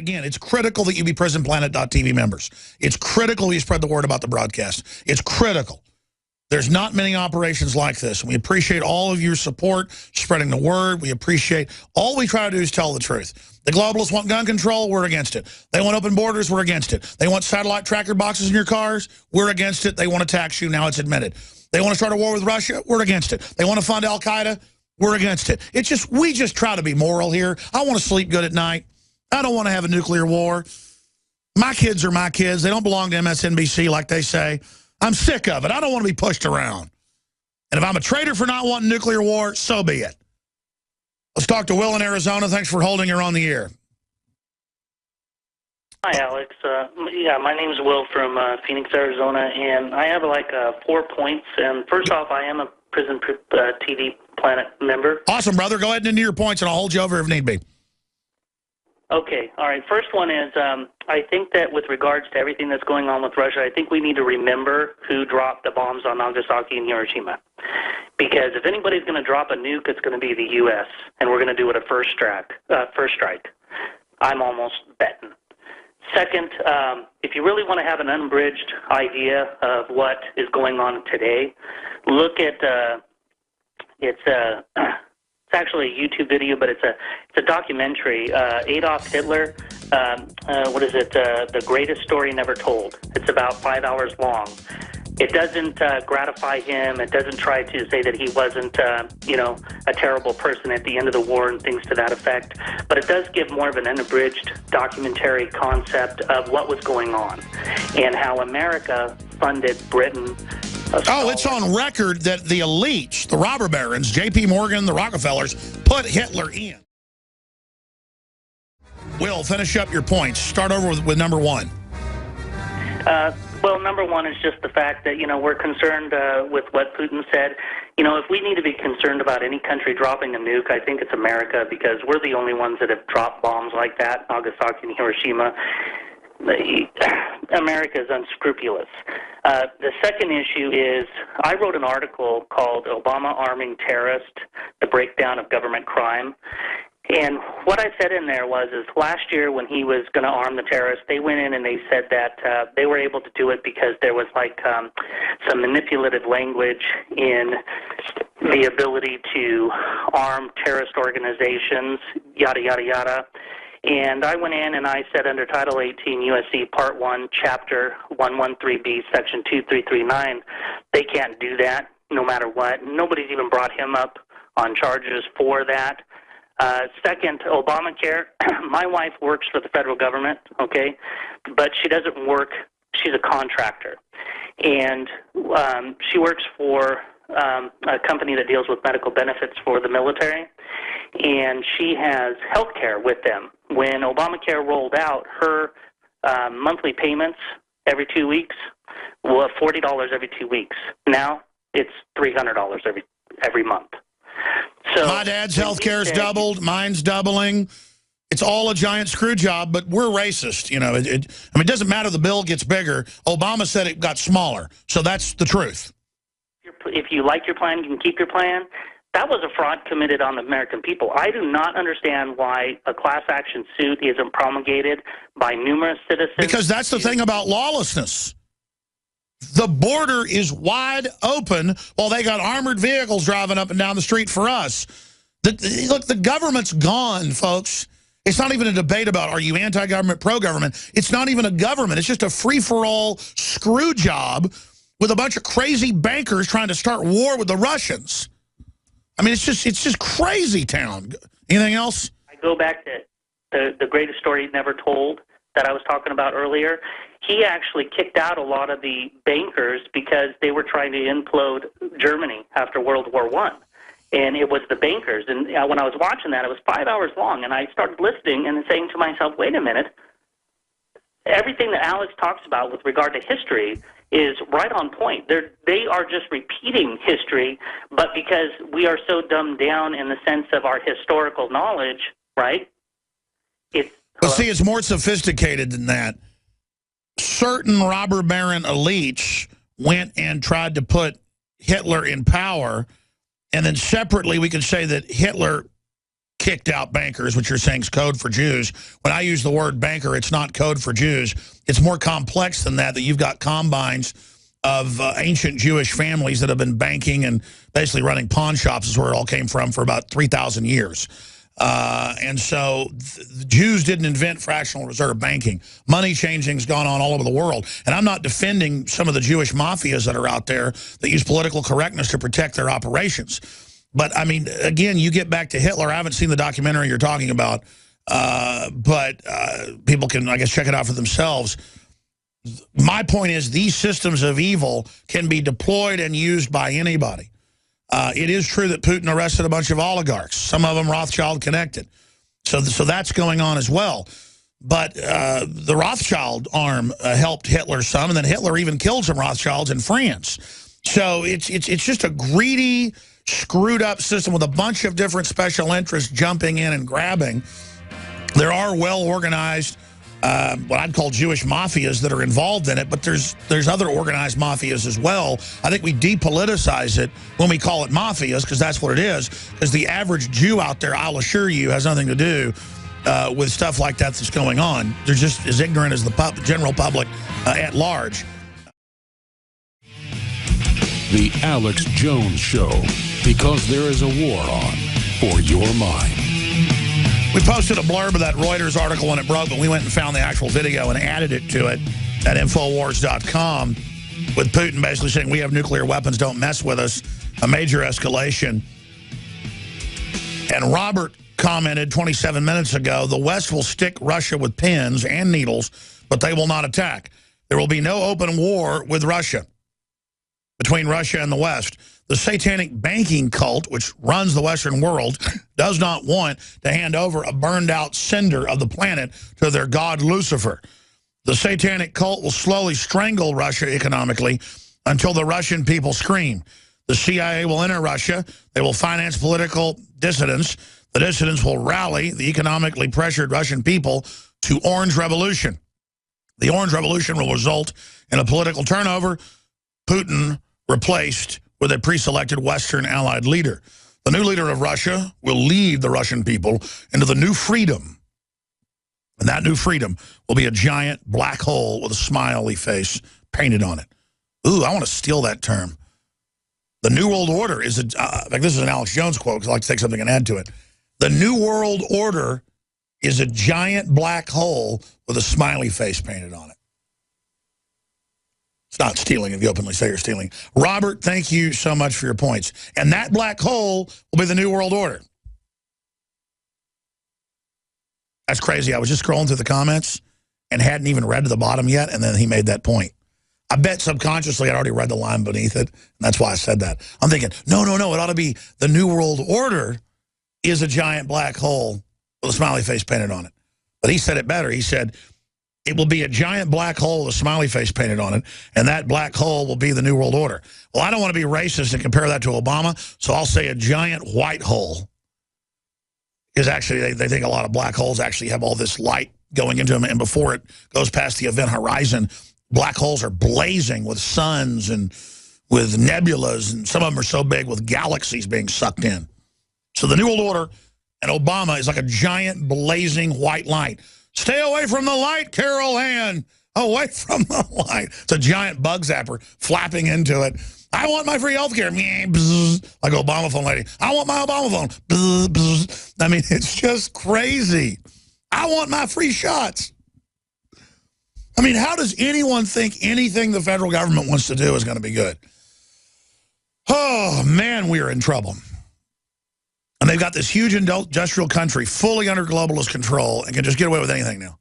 again, it's critical that you be PrisonPlanet.tv members. It's critical you spread the word about the broadcast. It's critical. There's not many operations like this. We appreciate all of your support, spreading the word. We appreciate all we try to do is tell the truth. The globalists want gun control. We're against it. They want open borders. We're against it. They want satellite tracker boxes in your cars. We're against it. They want to tax you. Now it's admitted. They want to start a war with Russia. We're against it. They want to fund Al-Qaeda. We're against it. It's just, we just try to be moral here. I want to sleep good at night. I don't want to have a nuclear war. My kids are my kids. They don't belong to MSNBC like they say. I'm sick of it. I don't want to be pushed around. And if I'm a traitor for not wanting nuclear war, so be it. Let's talk to Will in Arizona. Thanks for holding her on the air. Hi, Alex. Yeah, my name's Will from Phoenix, Arizona, and I have 4 points. And first off, I am a Prison TV Planet member. Awesome, brother. Go ahead and into your points, and I'll hold you over if need be. Okay, all right. First one is I think that with regards to everything that's going on with Russia, I think we need to remember who dropped the bombs on Nagasaki and Hiroshima. Because if anybody's going to drop a nuke, it's going to be the U.S., and we're going to do it a first strike. I'm almost betting. Second, if you really want to have an unbridged idea of what is going on today, look at it's actually a YouTube video, but it's a documentary. Adolf Hitler. What is it? The Greatest Story Never Told. It's about 5 hours long. It doesn't gratify him. It doesn't try to say that he wasn't, a terrible person at the end of the war and things to that effect. But it does give more of an unabridged documentary concept of what was going on and how America funded Britain. Oh, it's on record that the elites, the robber barons, J.P. Morgan, the Rockefellers, put Hitler in. Will, finish up your points. Start over with number one. Well, number one is just the fact that, we're concerned with what Putin said. If we need to be concerned about any country dropping a nuke, I think it's America, because we're the only ones that have dropped bombs like that, Nagasaki and Hiroshima. America is unscrupulous. The second issue is I wrote an article called Obama Arming Terrorists, The Breakdown of Government Crime. And what I said in there was last year when he was going to arm the terrorists, they went in and they said that they were able to do it because there was some manipulative language in the ability to arm terrorist organizations, yada, yada, yada. And I went in and I said under Title 18 U.S.C. Part 1, Chapter 113B, Section 2339, they can't do that no matter what. Nobody's even brought him up on charges for that. Second, Obamacare. My wife works for the federal government, okay, but she doesn't work. She's a contractor. And she works for a company that deals with medical benefits for the military, and she has health care with them. When Obamacare rolled out, her monthly payments every 2 weeks were $40 every 2 weeks. Now it's $300 every month. So my dad's health care's doubled. Mine's doubling. It's all a giant screw job, but we're racist. It doesn't matter. The bill gets bigger. Obama said it got smaller, so that's the truth. If you like your plan, you can keep your plan. That was a fraud committed on the American people. I do not understand why a class action suit isn't promulgated by numerous citizens. Because that's the thing about lawlessness. The border is wide open while they got armored vehicles driving up and down the street for us. Look, the government's gone, folks. It's not even a debate about are you anti-government, pro-government. It's not even a government. It's just a free-for-all screw job with a bunch of crazy bankers trying to start war with the Russians. I mean, it's just crazy town. Anything else? I go back to the Greatest Story Never Told that I was talking about earlier. He actually kicked out a lot of the bankers because they were trying to implode Germany after World War I. And it was the bankers. And when I was watching that, it was 5 hours long, and I started listening and saying to myself, wait a minute, everything that Alex talks about with regard to history is right on point. They are just repeating history, but because we are so dumbed down in the sense of our historical knowledge, right? But see, it's more sophisticated than that. Certain robber baron elites went and tried to put Hitler in power, and then separately we could say that Hitler kicked out bankers, which you're saying is code for Jews. When I use the word banker, it's not code for Jews. It's more complex than that you've got combines of ancient Jewish families that have been banking and basically running pawn shops is where it all came from for about 3,000 years. And so the Jews didn't invent fractional reserve banking. Money changing's gone on all over the world. And I'm not defending some of the Jewish mafias that are out there that use political correctness to protect their operations. But, I mean, again, you get back to Hitler. I haven't seen the documentary you're talking about, but people can, I guess, check it out for themselves. My point is these systems of evil can be deployed and used by anybody. It is true that Putin arrested a bunch of oligarchs, some of them Rothschild connected. So that's going on as well. But the Rothschild arm helped Hitler some, and then Hitler even killed some Rothschilds in France. So it's just a greedy, screwed up system with a bunch of different special interests jumping in and grabbing. There are well-organized, what I'd call Jewish mafias that are involved in it, but there's other organized mafias as well. I think we depoliticize it when we call it mafias, because that's what it is, because the average Jew out there, I'll assure you, has nothing to do with stuff like that that's going on. They're just as ignorant as the general public at large. The Alex Jones Show, because there is a war on for your mind. We posted a blurb of that Reuters article when it broke, but we went and found the actual video and added it to it at Infowars.com with Putin basically saying, we have nuclear weapons, don't mess with us, a major escalation. And Robert commented 27 minutes ago, the West will stick Russia with pins and needles, but they will not attack. There will be no open war with Russia, between Russia and the West. The satanic banking cult, which runs the Western world, does not want to hand over a burned-out cinder of the planet to their god Lucifer. The satanic cult will slowly strangle Russia economically until the Russian people scream. The CIA will enter Russia. They will finance political dissidents. The dissidents will rally the economically pressured Russian people to Orange Revolution. The Orange Revolution will result in a political turnover. Putin replaced with a pre-selected Western allied leader. The new leader of Russia will lead the Russian people into the new freedom. And that new freedom will be a giant black hole with a smiley face painted on it. Ooh, I want to steal that term. The New World Order is like this is an Alex Jones quote, because I like to take something and add to it. The New World Order is a giant black hole with a smiley face painted on it. It's not stealing if you openly say you're stealing. Robert, thank you so much for your points. And that black hole will be the New World Order. That's crazy. I was just scrolling through the comments and hadn't even read to the bottom yet, and then he made that point. I bet subconsciously I'd already read the line beneath it, and that's why I said that. I'm thinking, no, it ought to be the New World Order is a giant black hole with a smiley face painted on it. But he said it better. He said, it will be a giant black hole with a smiley face painted on it, and that black hole will be the New World Order. Well, I don't want to be racist and compare that to Obama, so I'll say a giant white hole. Because actually, they think a lot of black holes actually have all this light going into them, and before it goes past the event horizon, black holes are blazing with suns and with nebulas, and some of them are so big with galaxies being sucked in. So the New World Order and Obama is like a giant blazing white light. Stay away from the light, Carol Ann. Away from the light. It's a giant bug zapper flapping into it. I want my free health care. Like Obama phone lady. I want my Obama phone. I mean, it's just crazy. I want my free shots. I mean, how does anyone think anything the federal government wants to do is going to be good? Oh, man, we are in trouble. And they've got this huge industrial country fully under globalist control and can just get away with anything now,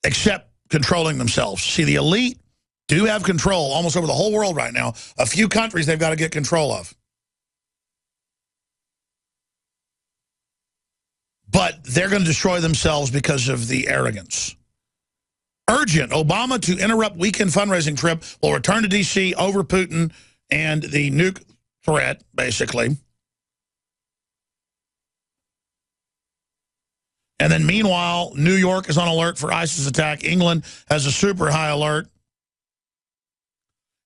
except controlling themselves. See, the elite do have control almost over the whole world right now. A few countries they've got to get control of. But they're going to destroy themselves because of the arrogance. Urgent. Obama to interrupt weekend fundraising trip will return to D.C. over Putin and the nuke threat, basically. And then meanwhile, New York is on alert for ISIS attack. England has a super high alert.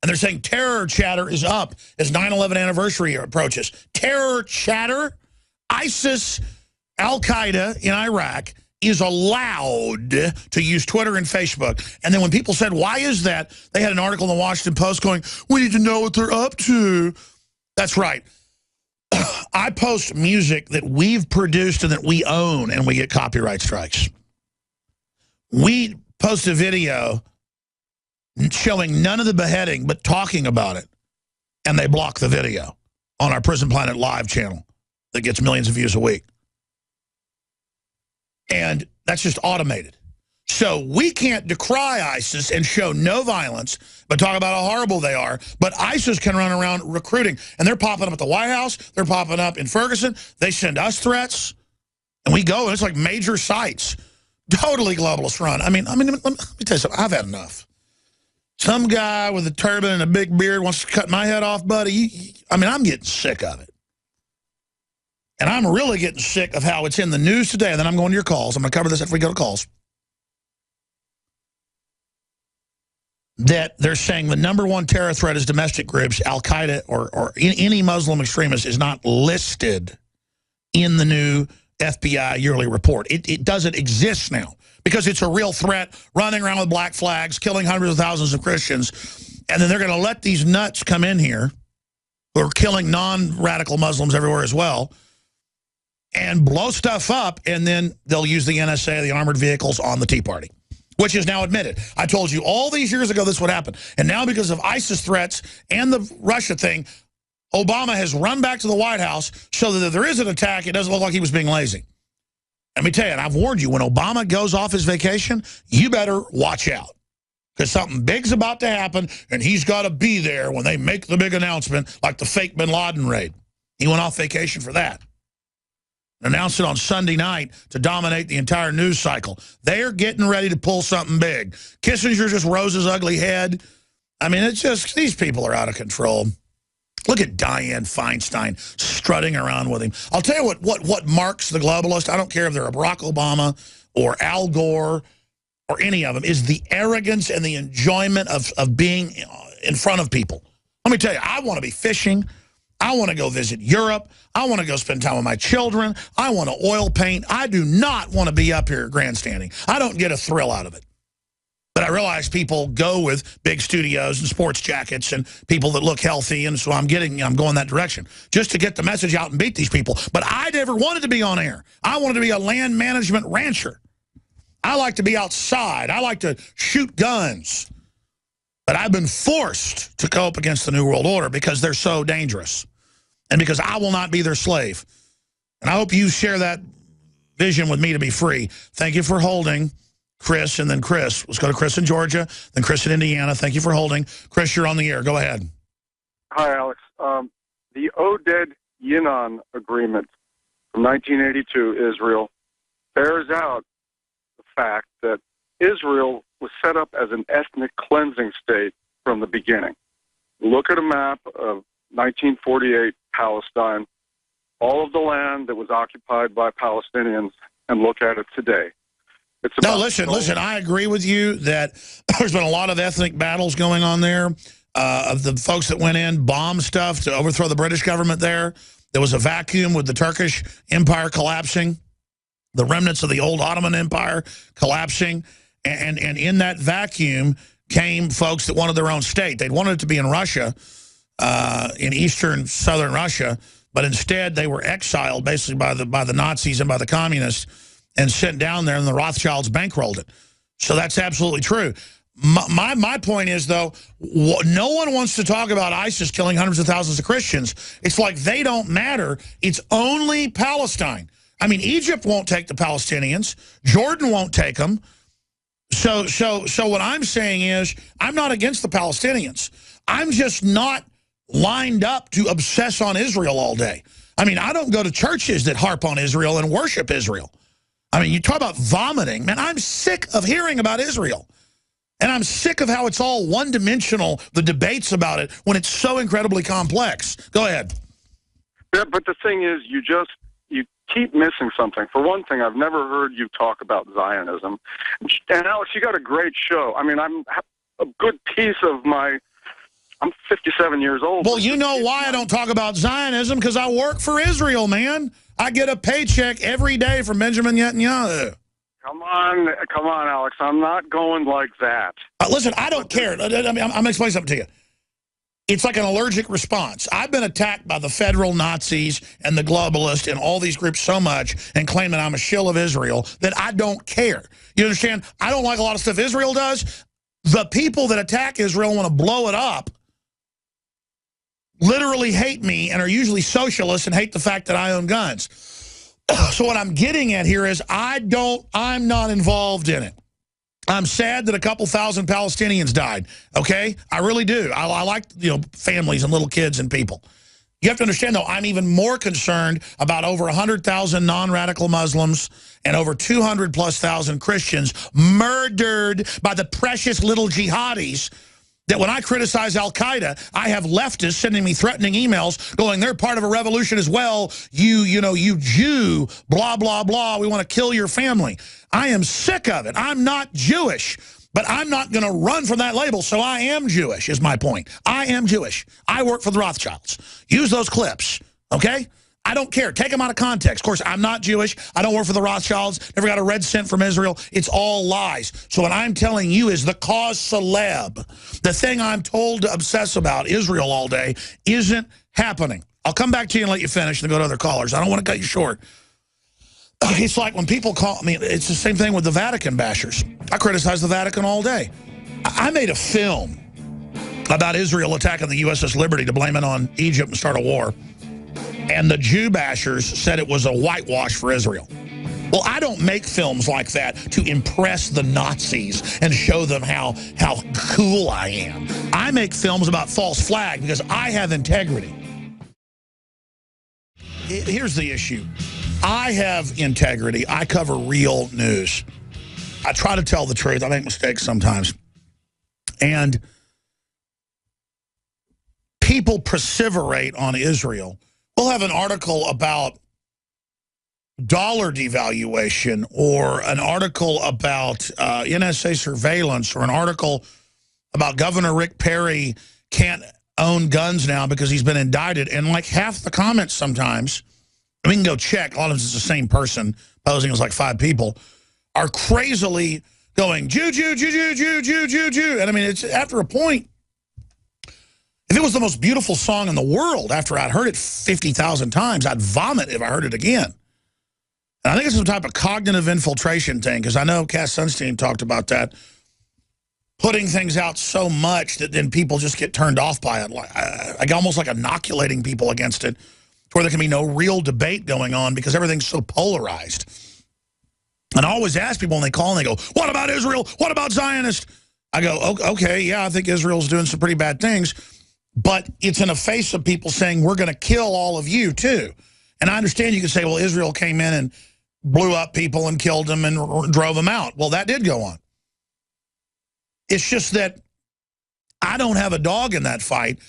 And they're saying terror chatter is up as 9/11 anniversary approaches. Terror chatter? ISIS Al-Qaeda in Iraq is allowed to use Twitter and Facebook. And then when people said, why is that? They had an article in the Washington Post going, we need to know what they're up to. That's right. I post music that we've produced and that we own, and we get copyright strikes. We post a video showing none of the beheading, but talking about it, and they block the video on our Prison Planet Live channel that gets millions of views a week. And that's just automated. So we can't decry ISIS and show no violence, but talk about how horrible they are. But ISIS can run around recruiting. And they're popping up at the White House. They're popping up in Ferguson. They send us threats. And we go, and it's like major sites. Totally globalist run. I mean, let me tell you something. I've had enough. Some guy with a turban and a big beard wants to cut my head off, buddy. I mean, I'm getting sick of it. And I'm really getting sick of how it's in the news today. And then I'm going to your calls. I'm going to cover this after we go to calls. That they're saying the #1 terror threat is domestic groups, Al-Qaeda or any Muslim extremist is not listed in the new FBI yearly report. It doesn't exist now because it's a real threat, running around with black flags, killing hundreds of thousands of Christians. And then they're going to let these nuts come in here who are killing non-radical Muslims everywhere as well and blow stuff up, and then they'll use the NSA, the armored vehicles, on the Tea Party, which is now admitted. I told you all these years ago this would happen. And now because of ISIS threats and the Russia thing, Obama has run back to the White House so that if there is an attack, it doesn't look like he was being lazy. Let me tell you, and I've warned you, when Obama goes off his vacation, you better watch out. Because something big's about to happen, and he's got to be there when they make the big announcement, like the fake bin Laden raid. He went off vacation for that. Announced it on Sunday night to dominate the entire news cycle. They're getting ready to pull something big. Kissinger just rose his ugly head. I mean, it's just, these people are out of control. Look at Dianne Feinstein strutting around with him. I'll tell you what marks the globalist. I don't care if they're a Barack Obama or Al Gore or any of them, is the arrogance and the enjoyment of being in front of people. Let me tell you, I want to be fishing. I want to go visit Europe. I want to go spend time with my children. I want to oil paint. I do not want to be up here grandstanding. I don't get a thrill out of it. But I realize people go with big studios and sports jackets and people that look healthy, and so I'm going that direction just to get the message out and beat these people. But I never wanted to be on air. I wanted to be a land management rancher. I like to be outside. I like to shoot guns. But I've been forced to go up against the New World Order because they're so dangerous and because I will not be their slave. And I hope you share that vision with me to be free. Thank you for holding, Chris, and then Chris. Let's go to Chris in Georgia, then Chris in Indiana. Thank you for holding. Chris, you're on the air. Go ahead. Hi, Alex. The Oded-Yinon Agreement from 1982, Israel, bears out the fact that Israel was set up as an ethnic cleansing state from the beginning. Look at a map of 1948 Palestine, all of the land that was occupied by Palestinians, and look at it today. It's about listen, I agree with you that there's been a lot of ethnic battles going on there. Of the folks that went in, bombed stuff to overthrow the British government there. There was a vacuum with the Turkish Empire collapsing, the remnants of the old Ottoman Empire collapsing. And in that vacuum came folks that wanted their own state. They'd wanted it to be in Russia, in eastern, southern Russia, but instead they were exiled basically by the Nazis and by the communists and sent down there, and the Rothschilds bankrolled it. So that's absolutely true. My point is, though, no one wants to talk about ISIS killing hundreds of thousands of Christians. It's like they don't matter. It's only Palestine. I mean, Egypt won't take the Palestinians. Jordan won't take them. So what I'm saying is I'm not against the Palestinians. I'm just not lined up to obsess on Israel all day. I mean, I don't go to churches that harp on Israel and worship Israel. I mean, you talk about vomiting. Man, I'm sick of hearing about Israel. And I'm sick of how it's all one-dimensional, the debates about it, when it's so incredibly complex. Go ahead. Yeah, but the thing is, you keep missing something. For one thing, I've never heard you talk about Zionism. And Alex, you got a great show. I mean, a good piece of my I'm 57 years old. Well, you know why I don't talk about Zionism? Because I work for Israel, man. I get a paycheck every day from Benjamin Netanyahu. Come on, Alex. I'm not going like that. Listen, I don't care. I'm going to explain something to you. It's like an allergic response. I've been attacked by the federal Nazis and the globalists and all these groups so much and claim that I'm a shill of Israel that I don't care. You understand? I don't like a lot of stuff Israel does. The people that attack Israel and want to blow it up literally hate me and are usually socialists and hate the fact that I own guns. So what I'm getting at here is I'm not involved in it. I'm sad that a couple thousand Palestinians died, okay? I really do. I like, families and little kids and people. You have to understand, though, I'm even more concerned about over 100,000 non-radical Muslims and over 200,000+ Christians murdered by the precious little jihadis that when I criticize al-Qaeda, I have leftists sending me threatening emails going, they're part of a revolution as well. You Jew, blah, blah, blah. We want to kill your family. I am sick of it. I'm not Jewish, but I'm not going to run from that label. So I am Jewish is my point. I am Jewish. I work for the Rothschilds. Use those clips, okay? I don't care. Take them out of context. Of course, I'm not Jewish. I don't work for the Rothschilds. Never got a red cent from Israel. It's all lies. So what I'm telling you is the cause celeb, the thing I'm told to obsess about, Israel all day, isn't happening. I'll come back to you and let you finish and go to other callers. I don't want to cut you short. It's like when people call me, it's the same thing with the Vatican bashers. I criticize the Vatican all day. I made a film about Israel attacking the USS Liberty to blame it on Egypt and start a war. And the Jew bashers said it was a whitewash for Israel. Well, I don't make films like that to impress the Nazis and show them how cool I am. I make films about false flag because I have integrity. Here's the issue. I have integrity. I cover real news. I try to tell the truth. I make mistakes sometimes. And people perseverate on Israel. We'll have an article about dollar devaluation or an article about NSA surveillance or an article about Governor Rick Perry can't own guns now because he's been indicted. And like half the comments sometimes, we can go check, a lot of it's the same person posing as like 5 people, are crazily going, Jew, Jew, Jew, Jew, Jew, Jew, Jew, Jew. And I mean, it's after a point, if it was the most beautiful song in the world after I'd heard it 50,000 times, I'd vomit if I heard it again. And I think it's some type of cognitive infiltration thing, because I know Cass Sunstein talked about that, putting things out so much that then people just get turned off by it, like almost like inoculating people against it, where there can be no real debate going on because everything's so polarized. And I always ask people when they call and they go, what about Israel? What about Zionists? I go, okay, yeah, I think Israel's doing some pretty bad things. But it's in the face of people saying, we're going to kill all of you, too. And I understand you could say, well, Israel came in and blew up people and killed them and drove them out. Well, that did go on. It's just that I don't have a dog in that fight.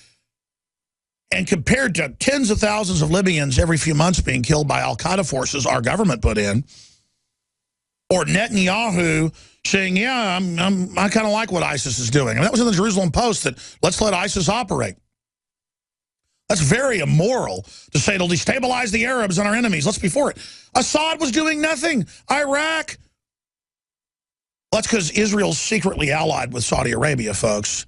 And compared to tens of thousands of Libyans every few months being killed by al-Qaeda forces our government put in, or Netanyahu saying, yeah, I kind of like what ISIS is doing. And that was in the Jerusalem Post, that let's let ISIS operate. That's very immoral to say it'll destabilize the Arabs and our enemies. Let's be for it. Assad was doing nothing. Iraq. Well, that's because Israel's secretly allied with Saudi Arabia, folks.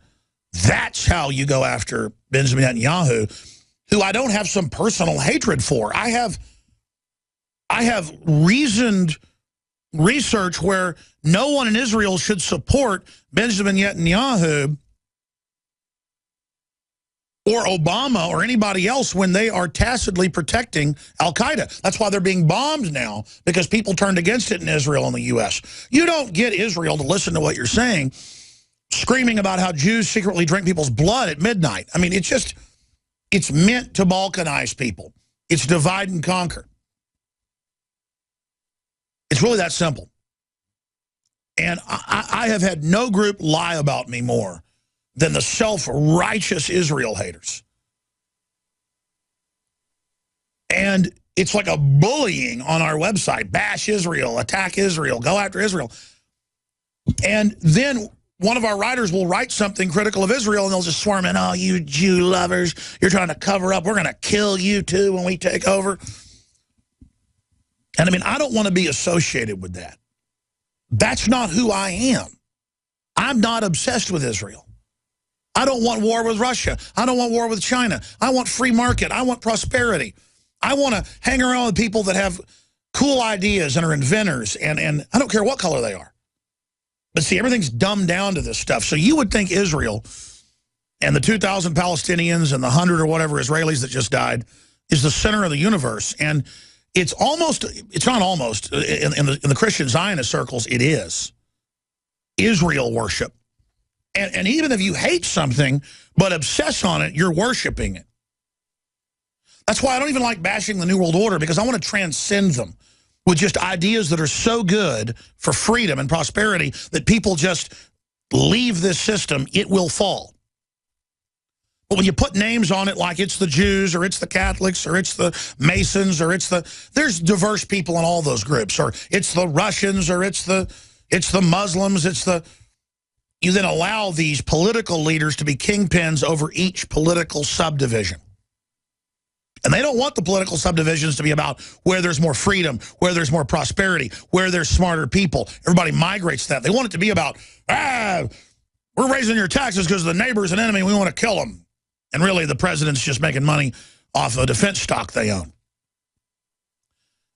That's how you go after Benjamin Netanyahu, who I don't have some personal hatred for. I have reasoned research where no one in Israel should support Benjamin Netanyahu or Obama or anybody else when they are tacitly protecting al-Qaeda. That's why they're being bombed now, because people turned against it in Israel and the U.S. You don't get Israel to listen to what you're saying, screaming about how Jews secretly drink people's blood at midnight. I mean, it's meant to balkanize people. It's divide and conquer. It's really that simple. And I have had no group lie about me more than the self-righteous Israel haters. And it's like a bullying on our website. Bash Israel, attack Israel, go after Israel. And then one of our writers will write something critical of Israel, and they'll just swarm in, oh, you Jew lovers, you're trying to cover up. We're going to kill you, too, when we take over. And, I mean, I don't want to be associated with that. That's not who I am. I'm not obsessed with Israel. I don't want war with Russia. I don't want war with China. I want free market. I want prosperity. I want to hang around with people that have cool ideas and are inventors, and I don't care what color they are. But see, everything's dumbed down to this stuff. So you would think Israel and the 2,000 Palestinians and the 100 or whatever Israelis that just died is the center of the universe. And it's almost, it's not almost, in the Christian Zionist circles, it is Israel worship. And even if you hate something but obsess on it, you're worshiping it. That's why I don't even like bashing the New World Order, because I want to transcend them with just ideas that are so good for freedom and prosperity that people just leave this system, it will fall. But when you put names on it like it's the Jews or it's the Catholics or it's the Masons or there's diverse people in all those groups, or it's the Russians or it's the Muslims, you then allow these political leaders to be kingpins over each political subdivision. And they don't want the political subdivisions to be about where there's more freedom, where there's more prosperity, where there's smarter people. Everybody migrates that. They want it to be about, we're raising your taxes because the neighbor's an enemy, we want to kill them. And really, the president's just making money off of defense stock they own.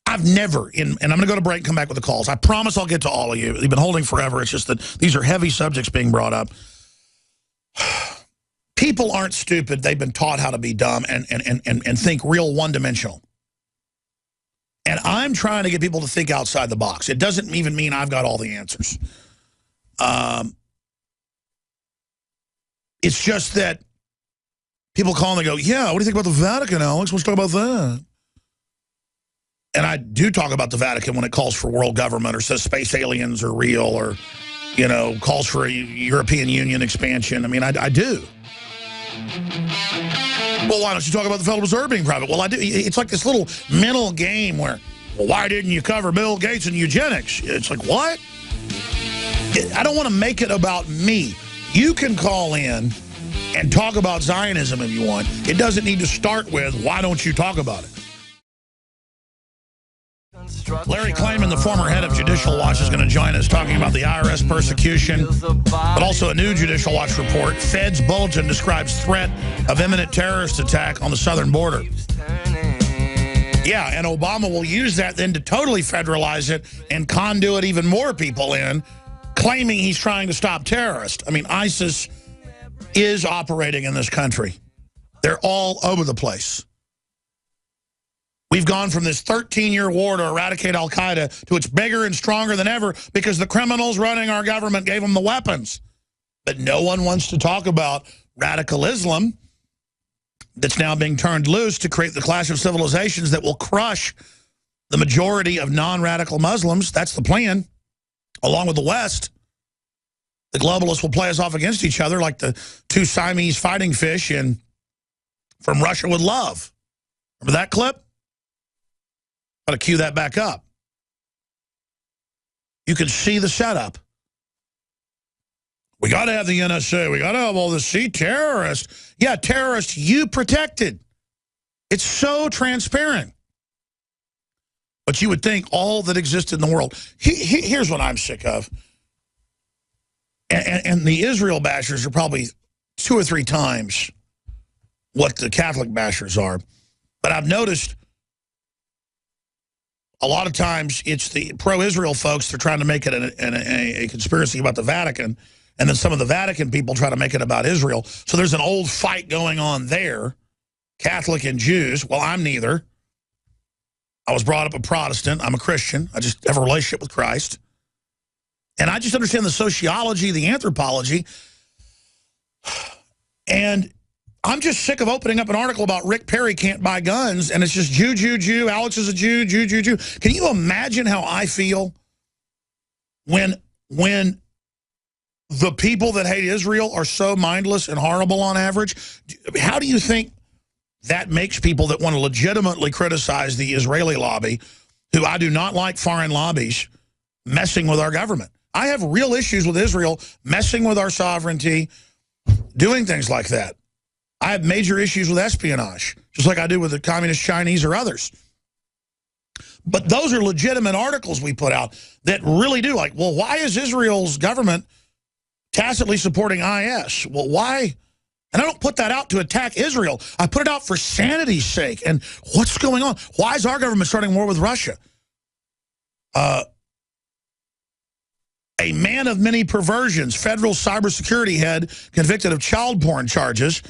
I've never, and I'm going to go to break and come back with the calls. I promise I'll get to all of you. You've been holding forever. It's just that these are heavy subjects being brought up. People aren't stupid. They've been taught how to be dumb and think real one-dimensional. And I'm trying to get people to think outside the box. It doesn't even mean I've got all the answers. It's just that people call and they go, yeah, what do you think about the Vatican, Alex? Let's talk about that. And I do talk about the Vatican when it calls for world government or says space aliens are real, or, you know, calls for a European Union expansion. I mean, I do. Well, why don't you talk about the Federal Reserve being private? Well, I do. It's like this little mental game where, well, why didn't you cover Bill Gates and eugenics? It's like, what? I don't want to make it about me. You can call in and talk about Zionism if you want. It doesn't need to start with, why don't you talk about it? Larry Klayman, the former head of Judicial Watch, is going to join us talking about the IRS persecution, but also a new Judicial Watch report. Fed's bulletin describes threat of imminent terrorist attack on the southern border. Yeah, and Obama will use that then to totally federalize it and conduit even more people in, claiming he's trying to stop terrorists. I mean, ISIS is operating in this country. They're all over the place. We've gone from this 13-year war to eradicate al-Qaeda to it's bigger and stronger than ever because the criminals running our government gave them the weapons. But no one wants to talk about radical Islam that's now being turned loose to create the clash of civilizations that will crush the majority of non-radical Muslims. That's the plan, along with the West. The globalists will play us off against each other like the two Siamese fighting fish in From Russia with Love. Remember that clip? Got to cue that back up. You can see the setup. We got to have the NSA. We got to have all this. See, terrorists. Yeah, terrorists you protected. It's so transparent. But you would think all that existed in the world. Here's what I'm sick of. And the Israel bashers are probably 2 or 3 times what the Catholic bashers are. But I've noticed a lot of times it's the pro-Israel folks, they're trying to make it a conspiracy about the Vatican, and then some of the Vatican people try to make it about Israel. So there's an old fight going on there, Catholic and Jews. Well, I'm neither. I was brought up a Protestant. I'm a Christian. I just have a relationship with Christ. And I just understand the sociology, the anthropology. And I'm just sick of opening up an article about Rick Perry can't buy guns, and it's just Jew, Jew, Jew, Alex is a Jew, Jew, Jew, Jew. Can you imagine how I feel when the people that hate Israel are so mindless and horrible on average? How do you think that makes people that want to legitimately criticize the Israeli lobby, who I do not like foreign lobbies, messing with our government? I have real issues with Israel messing with our sovereignty, doing things like that. I have major issues with espionage, just like I do with the communist Chinese or others. But those are legitimate articles we put out that really do. Like, well, why is Israel's government tacitly supporting IS? Well, why? And I don't put that out to attack Israel. I put it out for sanity's sake. And what's going on? Why is our government starting war with Russia? A man of many perversions, federal cybersecurity head convicted of child porn charges.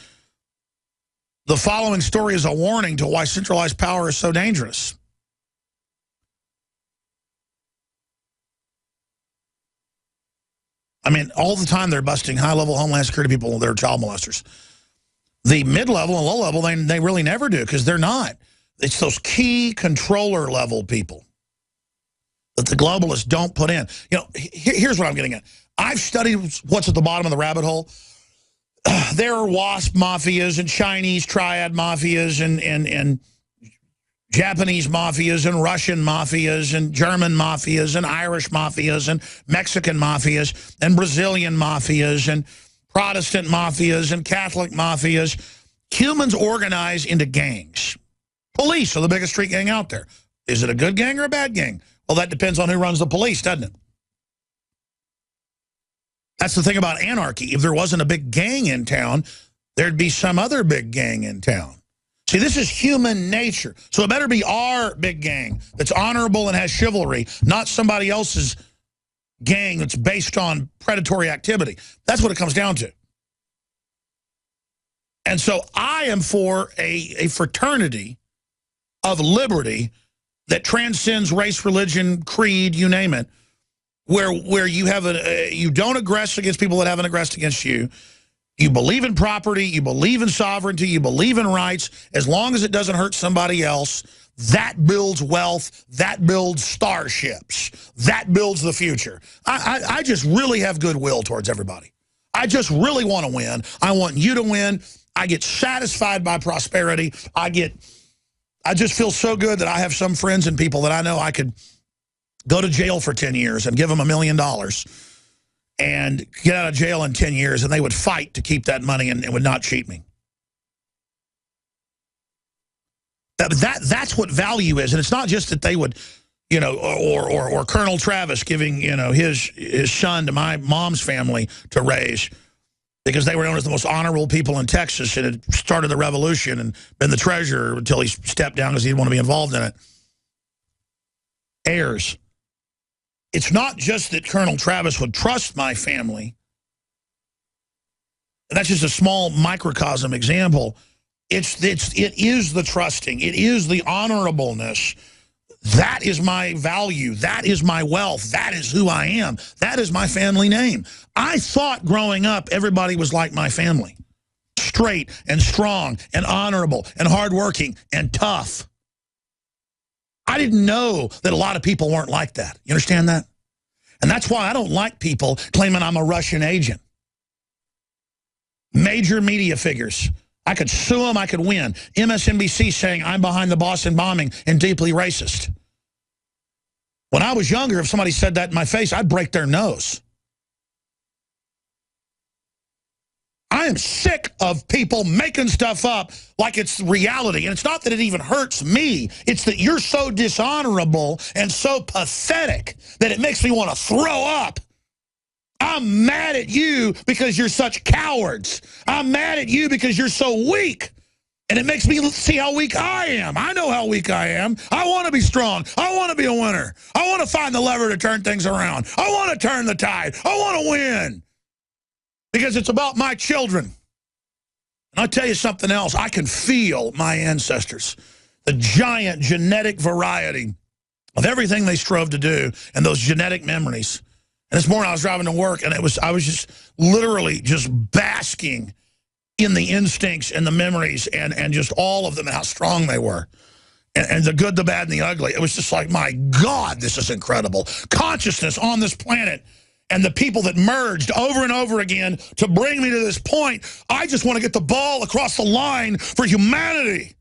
The following story is a warning to why centralized power is so dangerous. I mean, all the time they're busting high-level Homeland Security people, they're child molesters. The mid-level and low-level, they really never do because they're not. It's those key controller-level people that the globalists don't put in. You know, here's what I'm getting at. I've studied what's at the bottom of the rabbit hole. There are WASP mafias and Chinese triad mafias and Japanese mafias and Russian mafias and German mafias and Irish mafias and Mexican mafias and Brazilian mafias and Protestant mafias and Catholic mafias. Humans organize into gangs. Police are the biggest street gang out there. Is it a good gang or a bad gang? Well, that depends on who runs the police, doesn't it? That's the thing about anarchy. If there wasn't a big gang in town, there'd be some other big gang in town. See, this is human nature. So it better be our big gang that's honorable and has chivalry, not somebody else's gang that's based on predatory activity. That's what it comes down to. And so I am for a fraternity of liberty that transcends race, religion, creed, you name it, where you have you don't aggress against people that haven't aggressed against you. You believe in property, you believe in sovereignty, you believe in rights, as long as it doesn't hurt somebody else. That builds wealth, that builds starships, that builds the future. I just really have goodwill towards everybody. I just really want to win. I want you to win. I get satisfied by prosperity. I just feel so good that I have some friends and people that I know I could go to jail for 10 years and give them $1 million and get out of jail in 10 years, and they would fight to keep that money and would not cheat me. That's what value is. And it's not just that they would, you know, or Colonel Travis giving, you know, his son to my mom's family to raise because they were known as the most honorable people in Texas and had started the revolution and been the treasurer until he stepped down because he didn't want to be involved in it. Heirs. It's not just that Colonel Travis would trust my family. That's just a small microcosm example. It is the trusting. It is the honorableness. That is my value. That is my wealth. That is who I am. That is my family name. I thought growing up everybody was like my family. Straight and strong and honorable and hardworking and tough. I didn't know that a lot of people weren't like that. You understand that? And that's why I don't like people claiming I'm a Russian agent. Major media figures. I could sue them, I could win. MSNBC saying I'm behind the Boston bombing and deeply racist. When I was younger, if somebody said that in my face, I'd break their nose. I am sick of people making stuff up like it's reality. And it's not that it even hurts me. It's that you're so dishonorable and so pathetic that it makes me want to throw up. I'm mad at you because you're such cowards. I'm mad at you because you're so weak. And it makes me see how weak I am. I know how weak I am. I want to be strong. I want to be a winner. I want to find the lever to turn things around. I want to turn the tide. I want to win. Because it's about my children. And I'll tell you something else. I can feel my ancestors. The giant genetic variety of everything they strove to do and those genetic memories. And this morning I was driving to work and I was just literally just basking in the instincts and the memories and just all of them and how strong they were. And the good, the bad, and the ugly. It was just like, my God, this is incredible. Consciousness on this planet. And the people that merged over and over again to bring me to this point, I just want to get the ball across the line for humanity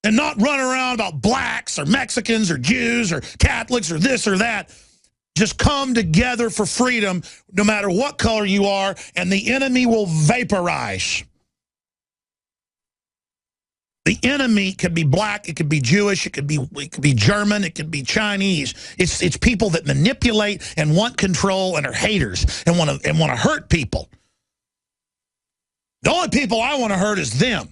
and not run around about blacks or Mexicans or Jews or Catholics or this or that. Just come together for freedom, no matter what color you are, and the enemy will vaporize. The enemy could be black, it could be Jewish, it could be German, it could be Chinese. It's people that manipulate and want control and are haters and want to hurt people. The only people I want to hurt is them.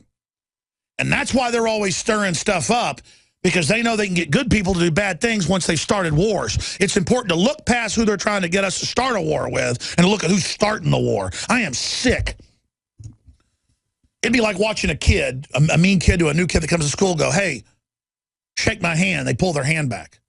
And that's why they're always stirring stuff up, because they know they can get good people to do bad things once they've started wars. It's important to look past who they're trying to get us to start a war with and look at who's starting the war. I am sick. It'd be like watching a kid, a mean kid to a new kid that comes to school, go, hey, shake my hand. They pull their hand back.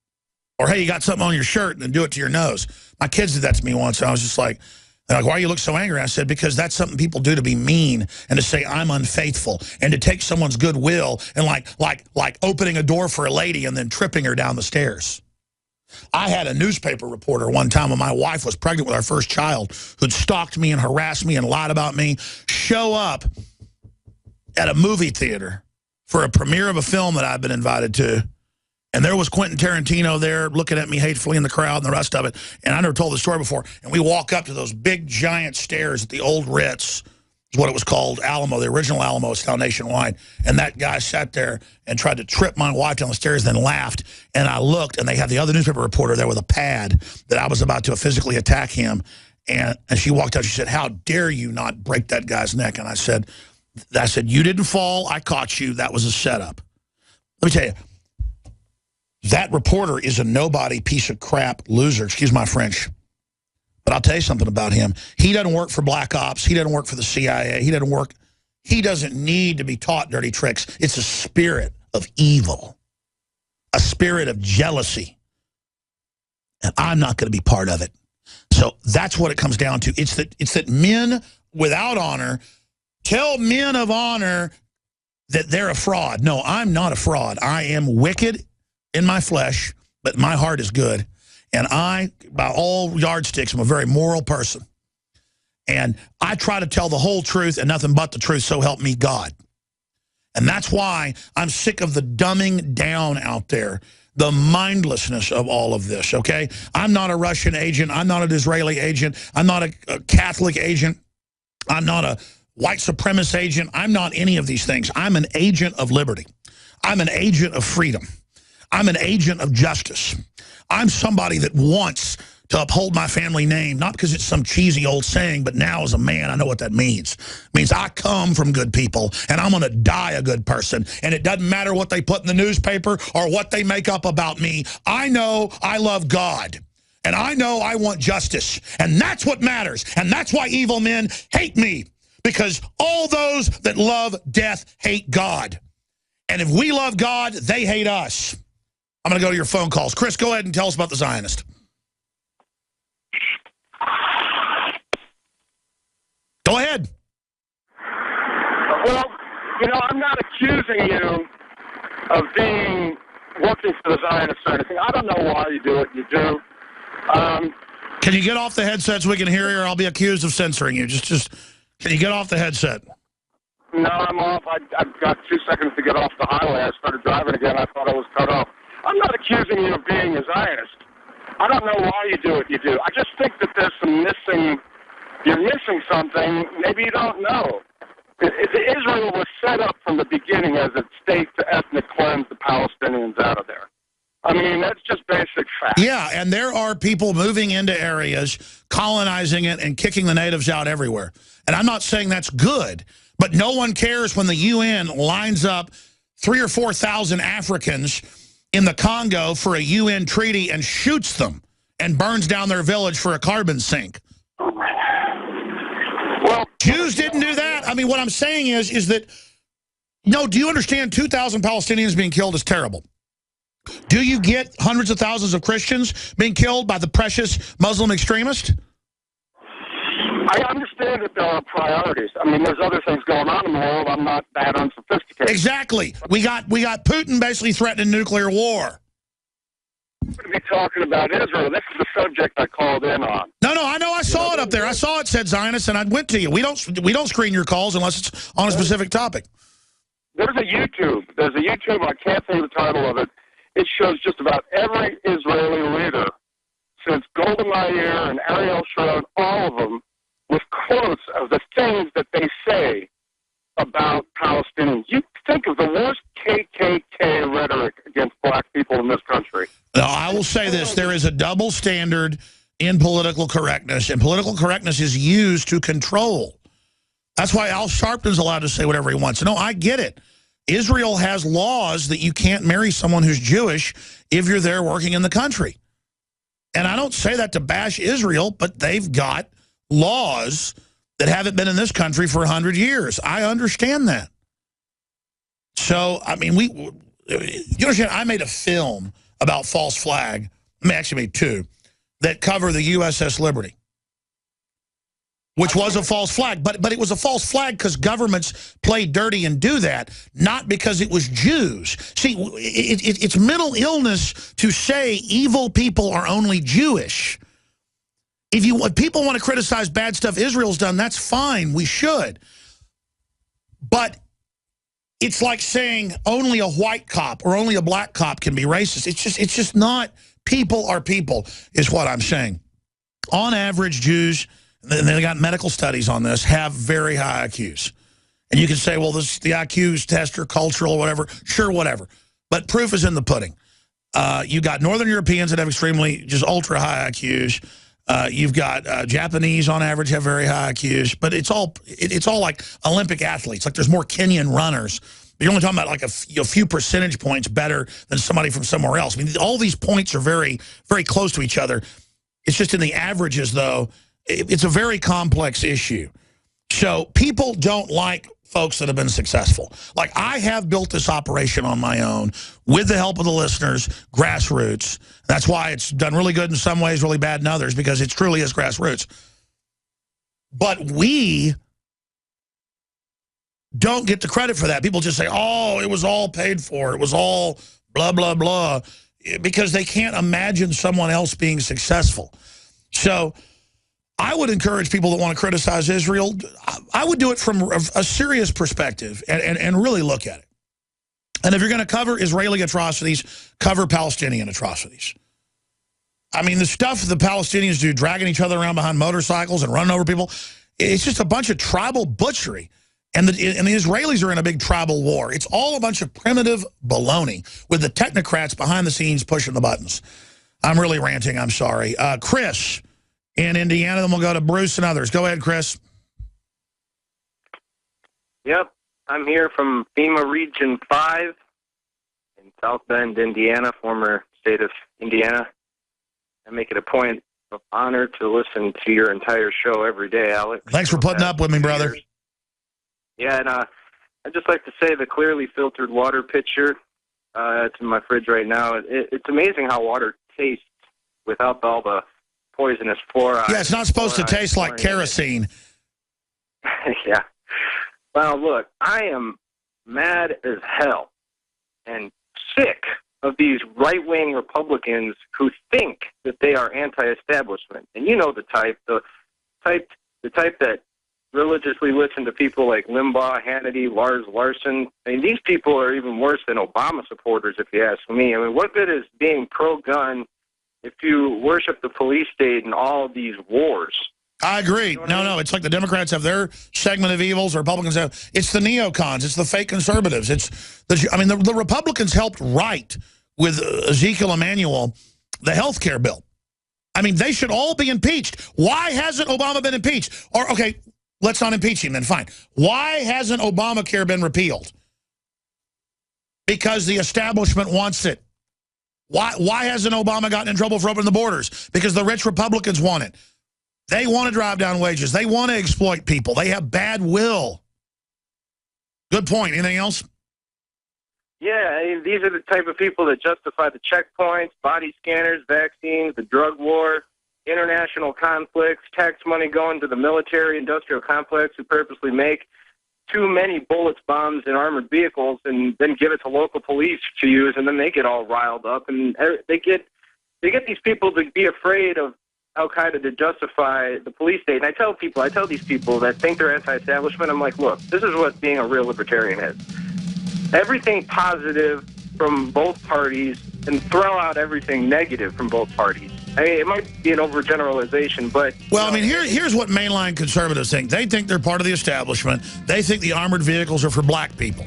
Or, hey, you got something on your shirt, and then do it to your nose. My kids did that to me once, and I was just like, they're like, why do you look so angry? I said, because that's something people do to be mean and to say I'm unfaithful and to take someone's goodwill and like opening a door for a lady and then tripping her down the stairs. I had a newspaper reporter one time when my wife was pregnant with our first child who'd stalked me and harassed me and lied about me, show up at a movie theater for a premiere of a film that I'd been invited to. And there was Quentin Tarantino there looking at me hatefully in the crowd and the rest of it. And I never told the story before. And we walk up to those big, giant stairs at the old Ritz, is what it was called, Alamo, the original Alamo. It's now nationwide. And that guy sat there and tried to trip my wife down the stairs, then laughed. And I looked, and they had the other newspaper reporter there with a pad that I was about to physically attack him. And she walked out. She said, how dare you not break that guy's neck? And I said, you didn't fall. I caught you. That was a setup. Let me tell you. That reporter is a nobody piece of crap loser, excuse my French. But I'll tell you something about him. He doesn't work for Black Ops. He doesn't work for the CIA. He doesn't need to be taught dirty tricks. It's a spirit of evil, a spirit of jealousy. And I'm not going to be part of it. So that's what it comes down to. It's that men without honor tell men of honor that they're a fraud. No, I'm not a fraud. I am wicked in my flesh, but my heart is good. And I, by all yardsticks, I'm a very moral person. And I try to tell the whole truth and nothing but the truth, so help me God. And that's why I'm sick of the dumbing down out there, the mindlessness of all of this, okay? I'm not a Russian agent. I'm not an Israeli agent. I'm not a Catholic agent. I'm not a white supremacist agent. I'm not any of these things. I'm an agent of liberty. I'm an agent of freedom. I'm an agent of justice. I'm somebody that wants to uphold my family name, not because it's some cheesy old saying, but now as a man, I know what that means. It means I come from good people, and I'm going to die a good person. And it doesn't matter what they put in the newspaper or what they make up about me. I know I love God, and I know I want justice, and that's what matters. And that's why evil men hate me, because all those that love death hate God. And if we love God, they hate us. I'm going to go to your phone calls. Chris, go ahead and tell us about the Zionist. Go ahead. Well, I'm not accusing you of working for the Zionists or anything. I don't know why you do what you do. Can you get off the headset so we can hear you, or I'll be accused of censoring you? Just can you get off the headset? No, I'm off. I've got 2 seconds to get off the highway. I started driving again. I thought I was cut off. I'm not accusing you of being a Zionist. I don't know why you do what you do. I just think that there's you're missing something maybe you don't know. Israel was set up from the beginning as a state to ethnic cleanse the Palestinians out of there. I mean, that's just basic fact. Yeah, and there are people moving into areas, colonizing it, and kicking the natives out everywhere. And I'm not saying that's good, but no one cares when the UN lines up 3,000 or 4,000 Africans in the Congo for a UN treaty and shoots them and burns down their village for a carbon sink. Well, Jews didn't do that. I mean, what I'm saying is that, no, do you understand 2,000 Palestinians being killed is terrible? Do you get hundreds of thousands of Christians being killed by the precious Muslim extremist? I understand that there are priorities. I mean, there's other things going on in the world. I'm not that unsophisticated. Exactly. We got Putin basically threatening nuclear war. I'm going to be talking about Israel. This is the subject I called in on. No, I know. I saw it up there. I saw it said Zionist, and I went to you. We don't screen your calls unless it's on a specific topic. There's a YouTube. I can't say the title of it. It shows just about every Israeli leader since Golda Meir and Ariel Sharon, all of them, with quotes of the things that they say about Palestinians. You think of the worst KKK rhetoric against black people in this country. Now, I will say this. There is a double standard in political correctness, and political correctness is used to control. That's why Al Sharpton's allowed to say whatever he wants. No, I get it. Israel has laws that you can't marry someone who's Jewish if you're there working in the country. And I don't say that to bash Israel, but they've got laws that haven't been in this country for 100 years. I understand that. So, I mean, you understand, I made a film about false flag. I actually made two that cover the USS Liberty, which was a false flag. But it was a false flag because governments played dirty and do that, not because it was Jews. See, it's mental illness to say evil people are only Jewish. If people want to criticize bad stuff Israel's done, that's fine. We should. But it's like saying only a white cop or only a black cop can be racist. It's just not. People are people, is what I'm saying. On average, Jews, and they got medical studies on this, have very high IQs. And you can say, well, the IQs test are cultural or whatever. Sure, whatever. But proof is in the pudding. You got Northern Europeans that have extremely, just ultra high IQs. You've got Japanese on average have very high IQs, but it's all like Olympic athletes. Like there's more Kenyan runners. You're only talking about like a few percentage points better than somebody from somewhere else. I mean, all these points are very, very close to each other. It's just in the averages, though. It's a very complex issue. So people don't like folks that have been successful. Like I have built this operation on my own with the help of the listeners, grassroots. That's why it's done really good in some ways, really bad in others, because it truly is grassroots. But we don't get the credit for that. People just say, oh, it was all paid for. It was all blah, blah, blah, because they can't imagine someone else being successful. So I would encourage people that want to criticize Israel, I would do it from a serious perspective and really look at it. And if you're going to cover Israeli atrocities, cover Palestinian atrocities. I mean, the stuff the Palestinians do, dragging each other around behind motorcycles and running over people, it's just a bunch of tribal butchery. And the Israelis are in a big tribal war. It's all a bunch of primitive baloney with the technocrats behind the scenes pushing the buttons. I'm really ranting. I'm sorry. Chris in Indiana, then we'll go to Bruce and others. Go ahead, Chris. Yep. I'm here from FEMA Region 5 in South Bend, Indiana, former state of Indiana. I make it a point of honor to listen to your entire show every day, Alex. Thanks for putting up with me, brother. Yeah, and I'd just like to say the clearly filtered water pitcher, it's in my fridge right now. It's amazing how water tastes without all the poisonous fluoride. Yeah, it's not supposed to taste like kerosene. Yeah. Well, look, I am mad as hell and sick of these right-wing Republicans who think that they are anti-establishment. And you know the type that religiously listen to people like Limbaugh, Hannity, Lars Larson. I mean, these people are even worse than Obama supporters, if you ask me. I mean, what good is being pro-gun if you worship the police state in all of these wars? I agree. No, it's like the Democrats have their segment of evils, the Republicans have. It's the neocons. It's the fake conservatives. The Republicans helped write with Ezekiel Emanuel the health care bill. I mean, they should all be impeached. Why hasn't Obama been impeached? Or, okay, let's not impeach him then, fine. Why hasn't Obamacare been repealed? Because the establishment wants it. Why hasn't Obama gotten in trouble for opening the borders? Because the rich Republicans want it. They want to drive down wages. They want to exploit people. They have bad will. Good point. Anything else? Yeah, I mean, these are the type of people that justify the checkpoints, body scanners, vaccines, the drug war, international conflicts, tax money going to the military-industrial complex who purposely make too many bullets, bombs, and armored vehicles and then give it to local police to use, and then they get all riled up. And they get these people to be afraid of Al-Qaeda to justify the police state. And I tell these people that think they're anti-establishment, I'm like, look, this is what being a real libertarian is. Everything positive from both parties and throw out everything negative from both parties. I mean, it might be an overgeneralization, but... Well, I mean, here's what mainline conservatives think. They think they're part of the establishment. They think the armored vehicles are for black people.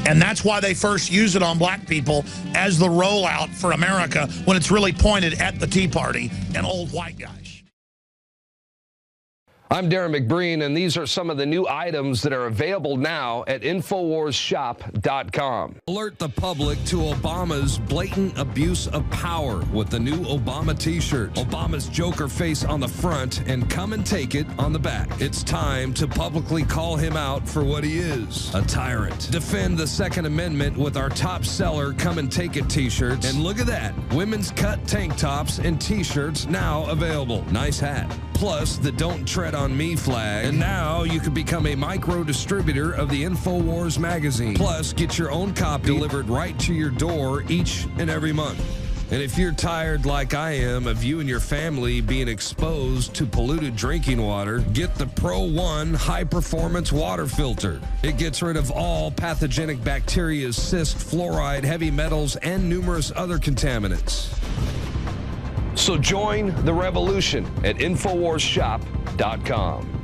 And that's why they first use it on black people as the rollout for America when it's really pointed at the Tea Party and old white guys. I'm Darren McBreen, and these are some of the new items that are available now at InfoWarsShop.com. Alert the public to Obama's blatant abuse of power with the new Obama t-shirt. Obama's Joker face on the front and come and take it on the back. It's time to publicly call him out for what he is, a tyrant. Defend the Second Amendment with our top seller Come and Take It t-shirts. And look at that, women's cut tank tops and t-shirts now available. Nice hat. Plus the Don't Tread on Me flag. And now you can become a micro distributor of the InfoWars magazine. Plus, get your own copy delivered right to your door each and every month. And if you're tired like I am of you and your family being exposed to polluted drinking water, get the Pro One High Performance Water Filter. It gets rid of all pathogenic bacteria, cyst, fluoride, heavy metals, and numerous other contaminants. So join the revolution at InfoWarsShop.com.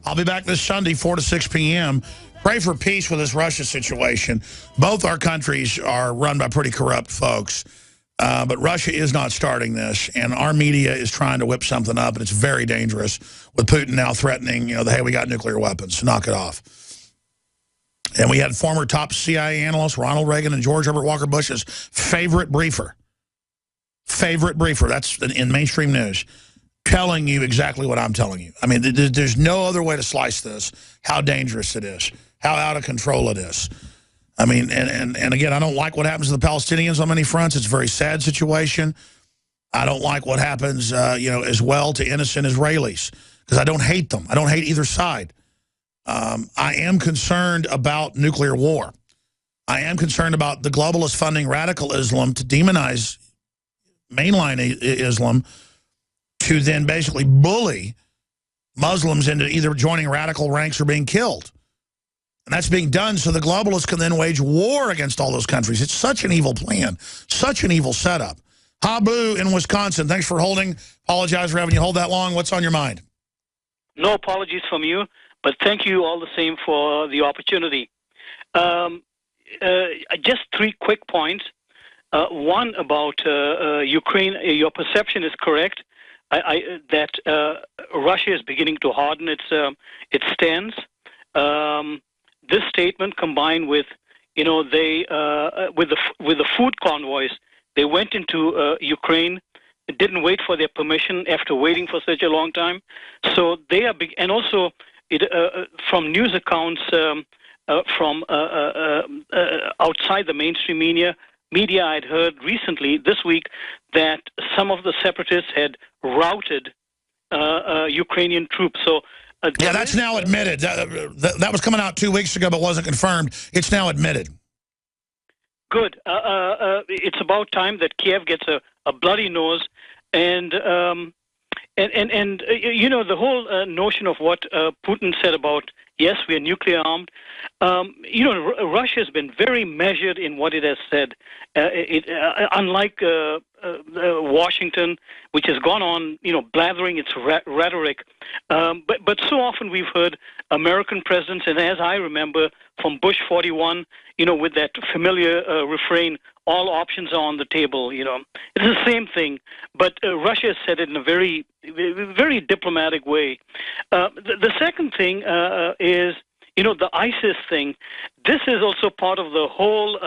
I'll be back this Sunday, 4 to 6 p.m. Pray for peace with this Russia situation. Both our countries are run by pretty corrupt folks. But Russia is not starting this, and our media is trying to whip something up, and it's very dangerous with Putin now threatening, hey, we got nuclear weapons, knock it off. And we had former top CIA analyst Ronald Reagan and George Herbert Walker Bush's favorite briefer, that's in mainstream news, telling you exactly what I'm telling you. I mean, there's no other way to slice this, how dangerous it is, how out of control it is. I mean, and again, I don't like what happens to the Palestinians on many fronts. It's a very sad situation. I don't like what happens, as well to innocent Israelis, because I don't hate them. I don't hate either side. I am concerned about nuclear war. I am concerned about the globalists funding radical Islam to demonize mainline Islam, to then basically bully Muslims into either joining radical ranks or being killed. And that's being done so the globalists can then wage war against all those countries. It's such an evil plan, such an evil setup. Habu in Wisconsin, thanks for holding. Apologize for having you hold that long. What's on your mind? No apologies from you, but thank you all the same for the opportunity. Just 3 quick points. One about Ukraine. Your perception is correct. That Russia is beginning to harden its stance. This statement, combined with with the food convoys, they went into Ukraine, didn't wait for their permission after waiting for such a long time. So they are big, and also from news accounts from outside the mainstream media, I'd heard recently this week that some of the separatists had routed Ukrainian troops. So yeah, that's now admitted. That was coming out 2 weeks ago, but wasn't confirmed. It's now admitted. Good. It's about time that Kiev gets a bloody nose, and the whole notion of what Putin said about, yes, we are nuclear armed. Russia has been very measured in what it has said. Unlike Washington, which has gone on, blathering its rhetoric. But so often we've heard American presidents, and as I remember from Bush 41, with that familiar refrain, all options are on the table. It's the same thing, but Russia has said it in a very, very diplomatic way. The second thing is, the ISIS thing. This is also part of the whole,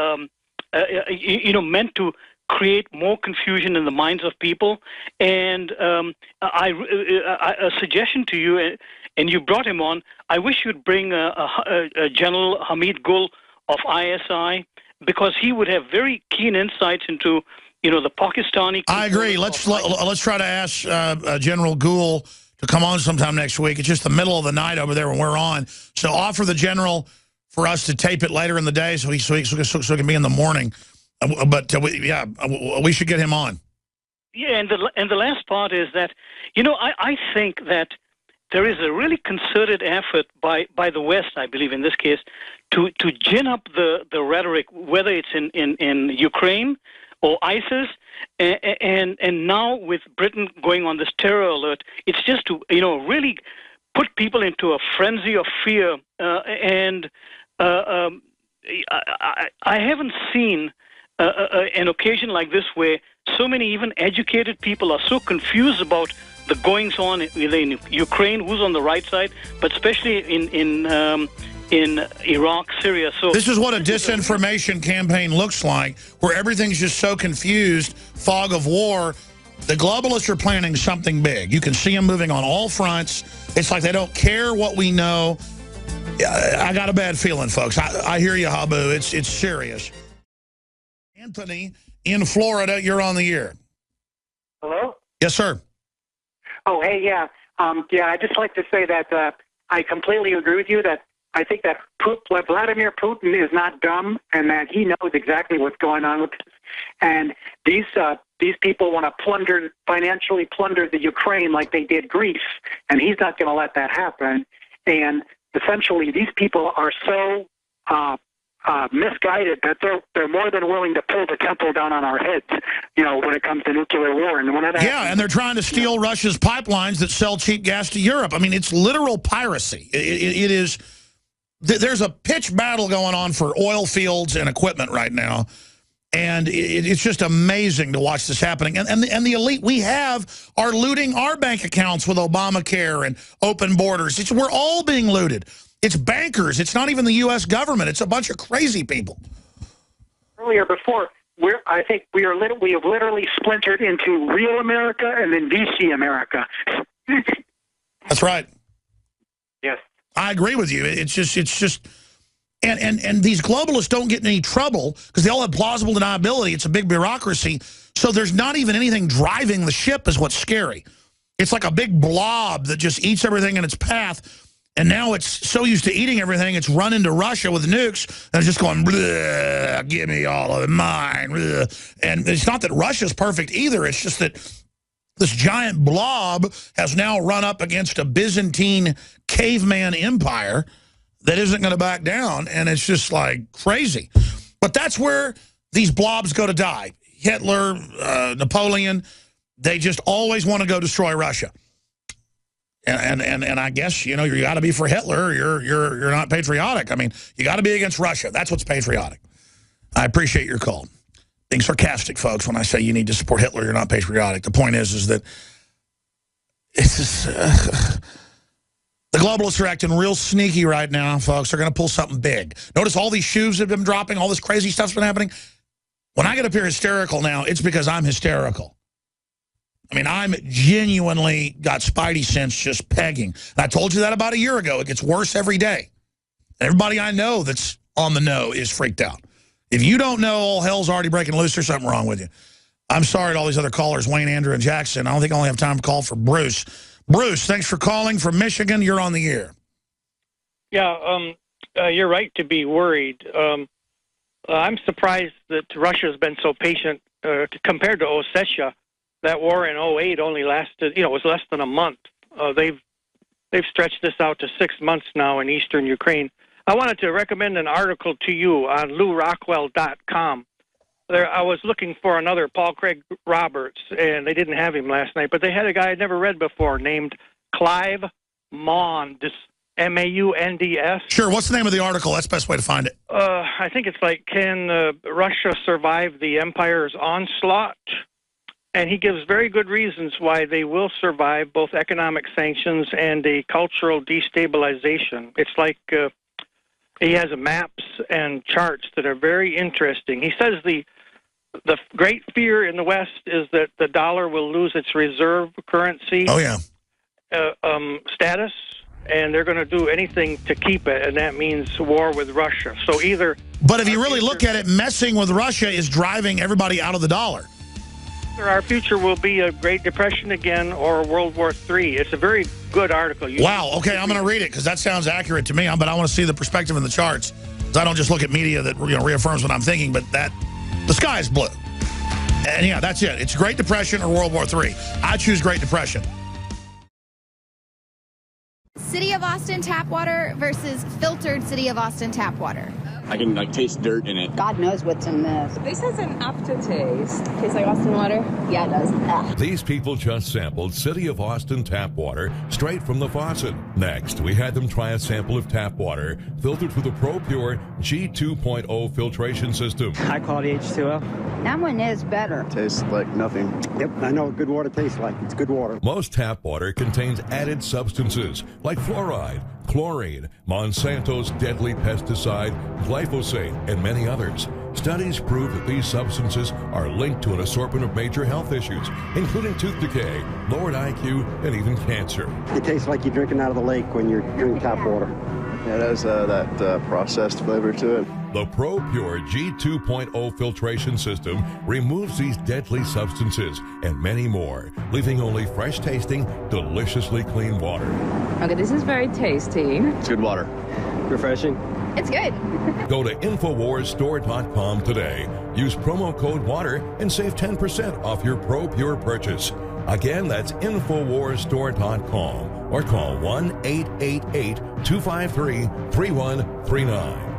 meant to create more confusion in the minds of people. And a suggestion to you, and you brought him on, I wish you'd bring General Hamid Gul of ISI, because he would have very keen insights into, the Pakistani... I agree. Let's try to ask General Gul to come on sometime next week. It's just the middle of the night over there when we're on. So offer the general for us to tape it later in the day so it can be in the morning. But we should get him on. Yeah, and the last part is that, I think that there is a really concerted effort by the West, I believe in this case, to gin up the rhetoric, whether it's in Ukraine or ISIS, and now with Britain going on this terror alert, it's just to really put people into a frenzy of fear. I haven't seen an occasion like this where so many even educated people are so confused about the goings on in Ukraine, who's on the right side, but especially in Iraq, Syria. So this is what a disinformation campaign looks like, where everything's just so confused, fog of war. The globalists are planning something big. You can see them moving on all fronts. It's like they don't care what we know. I got a bad feeling, folks. I hear you, Habu. It's serious. Anthony in Florida, you're on the air. Hello? Yes, sir. Oh, hey, yeah. I'd just like to say that I completely agree with you that I think that Vladimir Putin is not dumb and that he knows exactly what's going on with this. And these people want to financially plunder the Ukraine like they did Greece, and he's not going to let that happen. And essentially, these people are so misguided that they're more than willing to pull the temple down on our heads, when it comes to nuclear war. And when that happens, and they're trying to steal Russia's pipelines that sell cheap gas to Europe. I mean, it's literal piracy. It is. There's a pitched battle going on for oil fields and equipment right now, and it's just amazing to watch this happening. And the elite we have are looting our bank accounts with Obamacare and open borders. We're all being looted. It's bankers. It's not even the U.S. government. It's a bunch of crazy people. Earlier, before, I think we have literally splintered into real America and then VC America. That's right. Yes. I agree with you. It's just, and these globalists don't get in any trouble because they all have plausible deniability. It's a big bureaucracy. So there's not even anything driving the ship is what's scary. It's like a big blob that just eats everything in its path. And now it's so used to eating everything, it's run into Russia with nukes and it's just going, bleh, give me all of it, mine. Bleh. And it's not that Russia's perfect either. It's just that this giant blob has now run up against a Byzantine caveman empire that isn't going to back down, and it's just like crazy. But that's where these blobs go to die. Hitler, Napoleon, they just always want to go destroy Russia. And I guess, you got to be for Hitler or you're not patriotic. I mean, you got to be against Russia. That's what's patriotic. I appreciate your call. Being sarcastic, folks, when I say you need to support Hitler, you're not patriotic. The point is that it's just, the globalists are acting real sneaky right now, folks. They're going to pull something big. Notice all these shoes have been dropping. All this crazy stuff's been happening. When I get up here hysterical now, it's because I'm hysterical. I mean, I'm genuinely got spidey sense just pegging. And I told you that about a year ago. It gets worse every day. Everybody I know that's on the know is freaked out. If you don't know, all hell's already breaking loose. There's something wrong with you. I'm sorry to all these other callers, Wayne, Andrew, and Jackson. I don't think I only have time to call for Bruce. Bruce, thanks for calling from Michigan. You're on the air. Yeah, you're right to be worried. I'm surprised that Russia's been so patient compared to Ossetia. That war in 2008 only lasted, was less than a month. They've stretched this out to 6 months now in eastern Ukraine. I wanted to recommend an article to you on LouRockwell.com. I was looking for another Paul Craig Roberts, and they didn't have him last night, but they had a guy I'd never read before named Clive Maunds, M-A-U-N-D-S. Sure, what's the name of the article? That's the best way to find it. I think it's like, Can Russia Survive the Empire's Onslaught? And he gives very good reasons why they will survive both economic sanctions and a cultural destabilization. It's like he has maps and charts that are very interesting. He says the great fear in the West is that the dollar will lose its reserve currency status, and they're going to do anything to keep it, and that means war with Russia. So either... But if you really look at it, messing with Russia is driving everybody out of the dollar. Our future will be a Great Depression again or World War III. It's a very good article. Wow, okay, I'm going to read it because that sounds accurate to me, but I want to see the perspective in the charts. Because I don't just look at media that reaffirms what I'm thinking, but the sky is blue. And yeah, that's it. It's Great Depression or World War III. I choose Great Depression. City of Austin tap water versus filtered City of Austin tap water. I can taste dirt in it. God knows what's in this. This has an aftertaste. Tastes like Austin water? Yeah, it does. Ugh. These people just sampled City of Austin tap water straight from the faucet. Next, we had them try a sample of tap water filtered through the ProPure G2.0 filtration system. High quality H2O. That one is better. Tastes like nothing. Yep, I know what good water tastes like. It's good water. Most tap water contains added substances like fluoride, chlorine, Monsanto's deadly pesticide, glyphosate, and many others. Studies prove that these substances are linked to an assortment of major health issues, including tooth decay, lowered IQ, and even cancer. It tastes like you're drinking out of the lake when you're drinking tap water. Yeah, it has that processed flavor to it. The ProPure G2.0 filtration system removes these deadly substances and many more, leaving only fresh-tasting, deliciously clean water. Okay, this is very tasty. It's good water. Refreshing. It's good. Go to InfoWarsStore.com today. Use promo code WATER and save 10% off your ProPure purchase. Again, that's InfoWarsStore.com or call 1-888-253-3139.